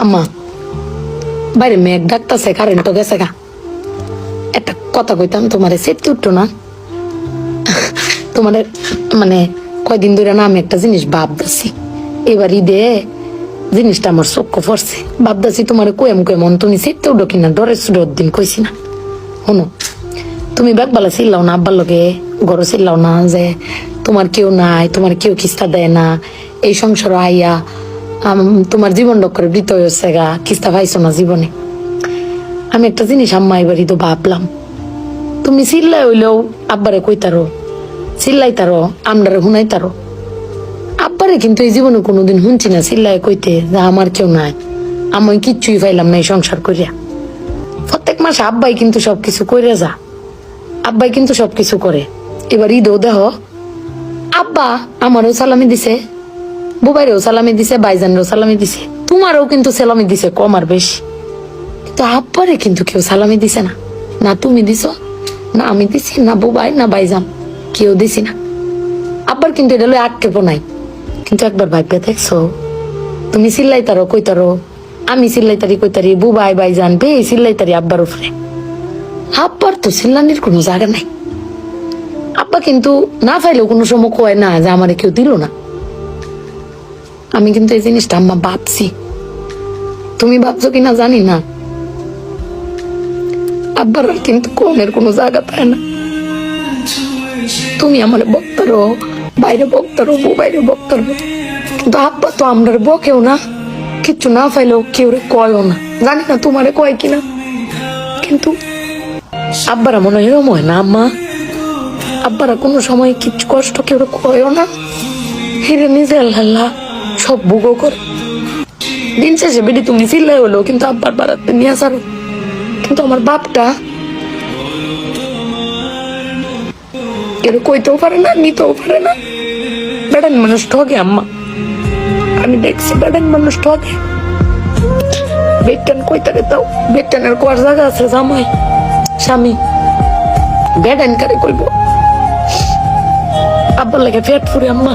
আম্মা বাইরে মেঘ ডাকতেছে, কারেন্ট তো গেছে গা। একটা কথা কইতাম তোমারে, সেটতে উঠতো না তোমাদের মানে কয়দিন ধরে না আমি একটা জিনিস ভাবতেছি। এবার ঈদে জিনিসটা আমার চোখ পড়ছে, ভাবতেছি তোমার কোয়েম কোয়েমন তুমি সেটতে উঠো কিনা, ডরে সুডোর দিন কইছি না। শোনো, তুমি ব্যাগবালা চিল্লাও না, আব্বার লগে গড় চিল্লাও না যে তোমার কেউ নাই, তোমার কেউ কিস্তা দেয় না, এই সংসার আইয়া তোমার জীবন ডক্করে বৃত হয়েছে গা, কিস্তা পাইছো না জীবনে। আমি একটা জিনিস আম্মা এবারই তো ভাবলাম, তুমি চিল্লাই হইলেও আব্বারে কইতারো, চিল্লাইতারো, আমরারে শুনাইতারো। আব্বারে কিন্তু এই জীবনে কোনোদিন শুনছি না চিল্লাই কইতে যে আমার কেউ নাই, আমি কিচ্ছুই পাইলাম না এই সংসার করিয়া। প্রত্যেক মাসে আব্বাই কিন্তু সবকিছু করে যা, আব্বাই কিন্তু সবকিছু করে। এবার ঈদও দেহ আব্বা আমারও সালামি দিছে, বুবাইরেও সালামি দিছে, বাইজানেরও সালামি দিছে, তোমারও কিন্তু সালামি দিছে কম আর বেশি। কিন্তু আব্বারে কিন্তু কেউ সালামি দিছে না, না তুমি দিছ, না আমি দিছি, না বুবাই, না বাইজান, কেউ দিছি না। আব্বার কিন্তু এটা লই আক্ষেপও নাই। কিন্তু একবার ভাববে দেখছো, তুমি চিল্লাইতারো কইতারো, আমি চিল্লাইতারি কইতারি, বুবাই বাইজান বে চিল্লাইতারি আব্বার উপরে। আব্বার তো চিল্লানির কোনো জায়গা নাই। আব্বা কিন্তু না পাইলেও কোনো সময় কয় না যে আমারে কেউ দিল না। আমি কিন্তু এই জিনিসটা আম্মা ভাবছি, তুমি ভাবছো কিনা জানি না। আব্বার কিন্তু কমের কোনো জায়গা পায় না। তুমি আমার বক্তারো, বাইরে বক্তারো, বাইরে বক্তারো, কিন্তু আব্বা তো আমরা বকেও না, কিচ্ছু না পাইলেও কেউ কয়ও না। জানি না তোমারে কয় কিনা, কিন্তু আব্বারা মনে হয় এরম হয় না আম্মা। আব্বারা কোনো সময় কিছু কষ্ট কেউ কয়ও না, হিরে নিজে আল্লাহ সব ভোগও করে। দিন শেষে বেডি তুমি চিল্লাই হলো কিন্তু আব্বার বাড়াতে নিয়ে আসারো। কিন্তু আমার বাপটা কেউ কইতেও পারে না, নিতেও পারে না। বেড়ান মানুষ ঠকে আম্মা, আমি দেখছি বেড়ান মানুষ ঠকে। বেটান কইতারে দাও, বেটানের কোয়ার জায়গা আছে জামাই স্বামী, বেড়ান কারে কইব। আব্বার লাগে পেট ফুরে আম্মা।